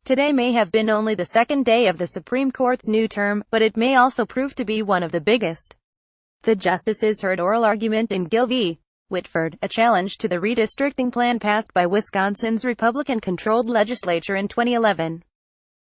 Today may have been only the second day of the Supreme Court's new term, but it may also prove to be one of the biggest. The justices heard oral argument in Gill v. Whitford, a challenge to the redistricting plan passed by Wisconsin's Republican-controlled legislature in 2011.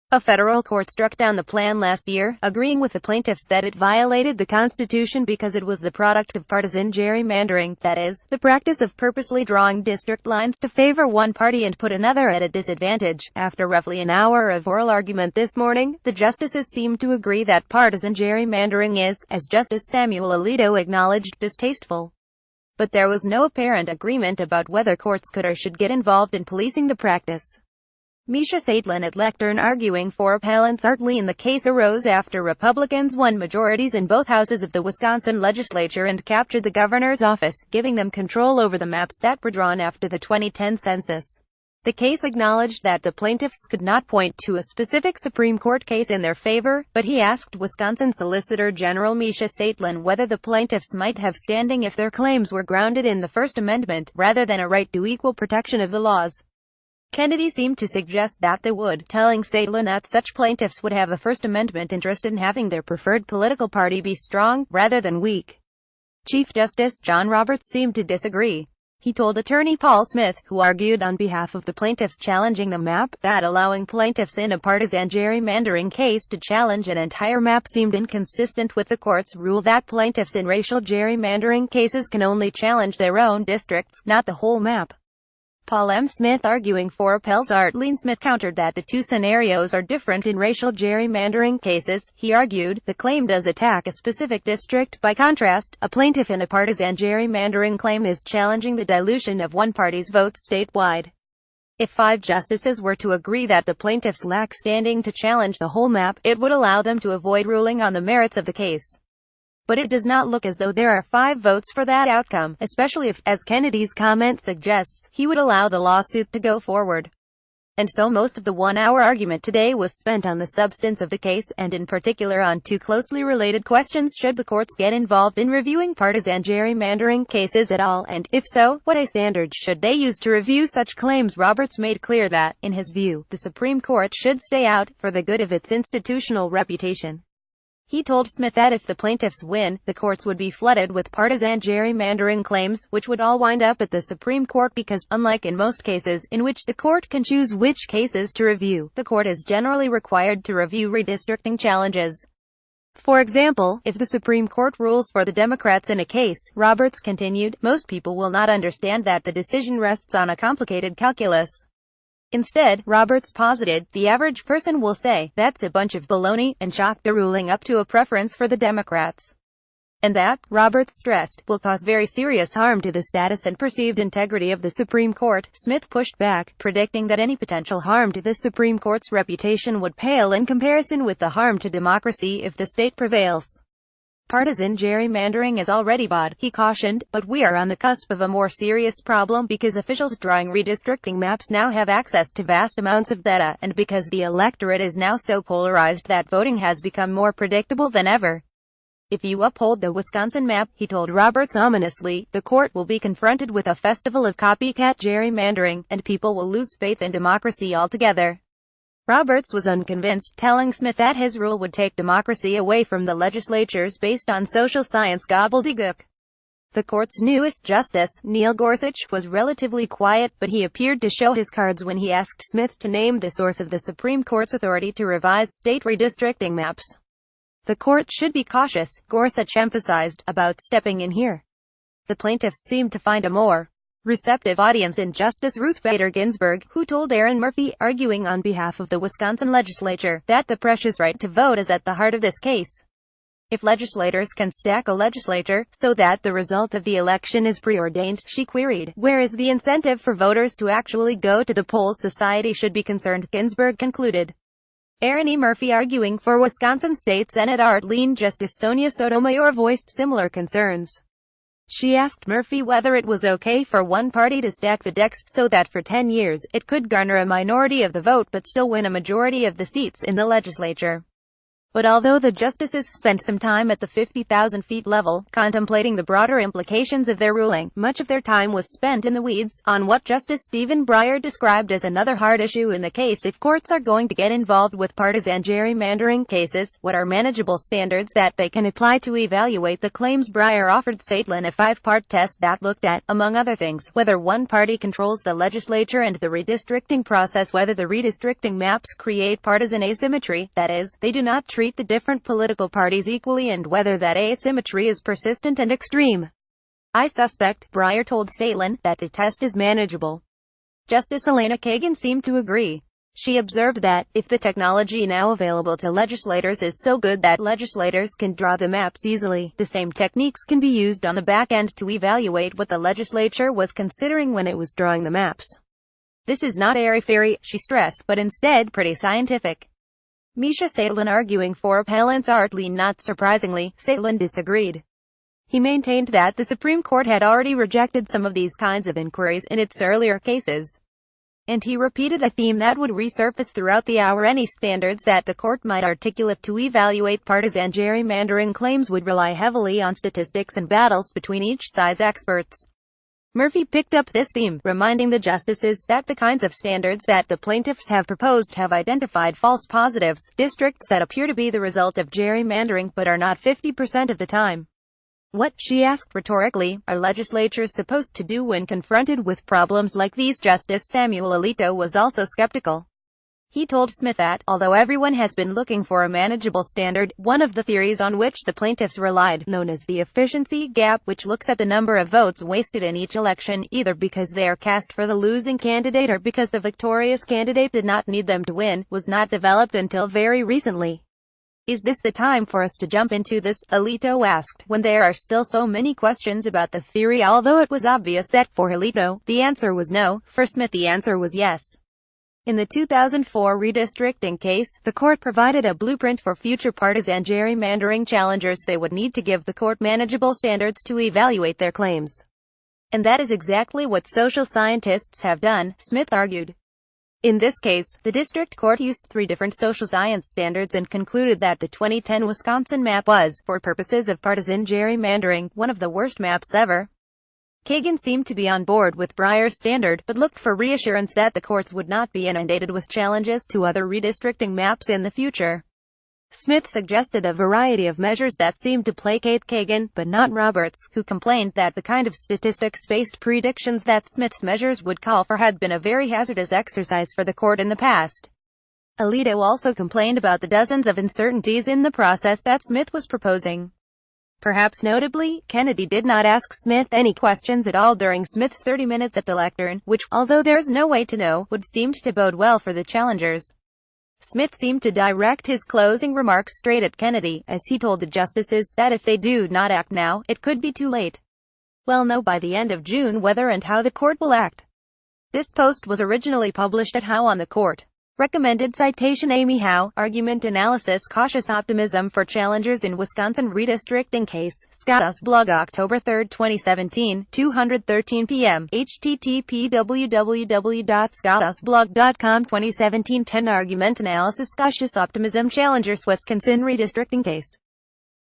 A federal court struck down the plan last year, agreeing with the plaintiffs that it violated the Constitution because it was the product of partisan gerrymandering, that is, the practice of purposely drawing district lines to favor one party and put another at a disadvantage. After roughly an hour of oral argument this morning, the justices seemed to agree that partisan gerrymandering is, as Justice Samuel Alito acknowledged, distasteful. But there was no apparent agreement about whether courts could or should get involved in policing the practice. Misha Saitlin at lectern arguing for appellants Art Lean. The case arose after Republicans won majorities in both houses of the Wisconsin legislature and captured the governor's office, giving them control over the maps that were drawn after the 2010 census. The case acknowledged that the plaintiffs could not point to a specific Supreme Court case in their favor, but he asked Wisconsin Solicitor General Misha Saitlin whether the plaintiffs might have standing if their claims were grounded in the First Amendment, rather than a right to equal protection of the laws. Kennedy seemed to suggest that they would, telling Saitlin that such plaintiffs would have a First Amendment interest in having their preferred political party be strong, rather than weak. Chief Justice John Roberts seemed to disagree. He told attorney Paul Smith, who argued on behalf of the plaintiffs challenging the map, that allowing plaintiffs in a partisan gerrymandering case to challenge an entire map seemed inconsistent with the court's rule that plaintiffs in racial gerrymandering cases can only challenge their own districts, not the whole map. Paul M. Smith arguing for appellants Art Lean. Smith countered that the two scenarios are different in racial gerrymandering cases. He argued, the claim does attack a specific district. By contrast, a plaintiff in a partisan gerrymandering claim is challenging the dilution of one party's votes statewide. If 5 justices were to agree that the plaintiffs lack standing to challenge the whole map, it would allow them to avoid ruling on the merits of the case. But it does not look as though there are 5 votes for that outcome, especially if, as Kennedy's comment suggests, he would allow the lawsuit to go forward. And so most of the 1-hour argument today was spent on the substance of the case, and in particular on 2 closely related questions: should the courts get involved in reviewing partisan gerrymandering cases at all, and, if so, what standards should they use to review such claims? Roberts made clear that, in his view, the Supreme Court should stay out, for the good of its institutional reputation. He told Smith that if the plaintiffs win, the courts would be flooded with partisan gerrymandering claims, which would all wind up at the Supreme Court because, unlike in most cases, in which the court can choose which cases to review, the court is generally required to review redistricting challenges. For example, if the Supreme Court rules for the Democrats in a case, Roberts continued, most people will not understand that the decision rests on a complicated calculus. Instead, Roberts posited, the average person will say, that's a bunch of baloney, and chalk the ruling up to a preference for the Democrats. And that, Roberts stressed, will cause very serious harm to the status and perceived integrity of the Supreme Court. Smith pushed back, predicting that any potential harm to the Supreme Court's reputation would pale in comparison with the harm to democracy if the state prevails. Partisan gerrymandering is already bad, he cautioned, but we are on the cusp of a more serious problem because officials drawing redistricting maps now have access to vast amounts of data, and because the electorate is now so polarized that voting has become more predictable than ever. If you uphold the Wisconsin map, he told Roberts ominously, the court will be confronted with a festival of copycat gerrymandering, and people will lose faith in democracy altogether. Roberts was unconvinced, telling Smith that his rule would take democracy away from the legislatures based on social science gobbledygook. The court's newest justice, Neil Gorsuch, was relatively quiet, but he appeared to show his cards when he asked Smith to name the source of the Supreme Court's authority to revise state redistricting maps. The court should be cautious, Gorsuch emphasized, about stepping in here. The plaintiffs seemed to find a more receptive audience in Justice Ruth Bader Ginsburg, who told Aaron Murphy, arguing on behalf of the Wisconsin legislature, that the precious right to vote is at the heart of this case. If legislators can stack a legislature, so that the result of the election is preordained, she queried, where is the incentive for voters to actually go to the polls? Society should be concerned, Ginsburg concluded. Aaron E. Murphy arguing for Wisconsin State Senate Art Lean. Justice Sonia Sotomayor voiced similar concerns. She asked Murphy whether it was okay for one party to stack the decks, so that for 10 years, it could garner a minority of the vote but still win a majority of the seats in the legislature. But although the justices spent some time at the 50,000 feet level, contemplating the broader implications of their ruling, much of their time was spent in the weeds, on what Justice Stephen Breyer described as another hard issue in the case. If courts are going to get involved with partisan gerrymandering cases, what are manageable standards that they can apply to evaluate the claims? Breyer offered Saitlin a 5-part test that looked at, among other things, whether one party controls the legislature and the redistricting process, whether the redistricting maps create partisan asymmetry, that is, they do not treat the different political parties equally, and whether that asymmetry is persistent and extreme. "I suspect," Breyer told Saitlin, "that the test is manageable." Justice Elena Kagan seemed to agree. She observed that, if the technology now available to legislators is so good that legislators can draw the maps easily, the same techniques can be used on the back end to evaluate what the legislature was considering when it was drawing the maps. "This is not airy-fairy," she stressed, "but instead pretty scientific." Misha Saitlin, arguing for appellants Art Lee. Not surprisingly, Saitlin disagreed. He maintained that the Supreme Court had already rejected some of these kinds of inquiries in its earlier cases. And he repeated a theme that would resurface throughout the hour: any standards that the court might articulate to evaluate partisan gerrymandering claims would rely heavily on statistics and battles between each side's experts. Murphy picked up this theme, reminding the justices that the kinds of standards that the plaintiffs have proposed have identified false positives, districts that appear to be the result of gerrymandering but are not 50% of the time. What, she asked rhetorically, are legislatures supposed to do when confronted with problems like these? Justice Samuel Alito was also skeptical. He told Smith that, although everyone has been looking for a manageable standard, one of the theories on which the plaintiffs relied, known as the efficiency gap, which looks at the number of votes wasted in each election, either because they are cast for the losing candidate or because the victorious candidate did not need them to win, was not developed until very recently. "Is this the time for us to jump into this?" Alito asked, when there are still so many questions about the theory. Although it was obvious that, for Alito, the answer was no, for Smith the answer was yes. In the 2004 redistricting case, the court provided a blueprint for future partisan gerrymandering challengers. They would need to give the court manageable standards to evaluate their claims. And that is exactly what social scientists have done, Smith argued. In this case, the district court used 3 different social science standards and concluded that the 2010 Wisconsin map was, for purposes of partisan gerrymandering, one of the worst maps ever. Kagan seemed to be on board with Breyer's standard, but looked for reassurance that the courts would not be inundated with challenges to other redistricting maps in the future. Smith suggested a variety of measures that seemed to placate Kagan, but not Roberts, who complained that the kind of statistics-based predictions that Smith's measures would call for had been a very hazardous exercise for the court in the past. Alito also complained about the dozens of uncertainties in the process that Smith was proposing. Perhaps notably, Kennedy did not ask Smith any questions at all during Smith's 30 minutes at the lectern, which, although there is no way to know, would seem to bode well for the challengers. Smith seemed to direct his closing remarks straight at Kennedy, as he told the justices that if they do not act now, it could be too late. "We'll know by the end of June whether and how the court will act." This post was originally published at Howe on the Court. Recommended citation: Amy Howe, Argument Analysis, Cautious Optimism for Challengers in Wisconsin Redistricting Case, Scottus Blog, October 3, 2017, 2:13 p.m. http www.scottusblog.com 2017 10 Argument Analysis, Cautious Optimism, Challengers Wisconsin Redistricting Case.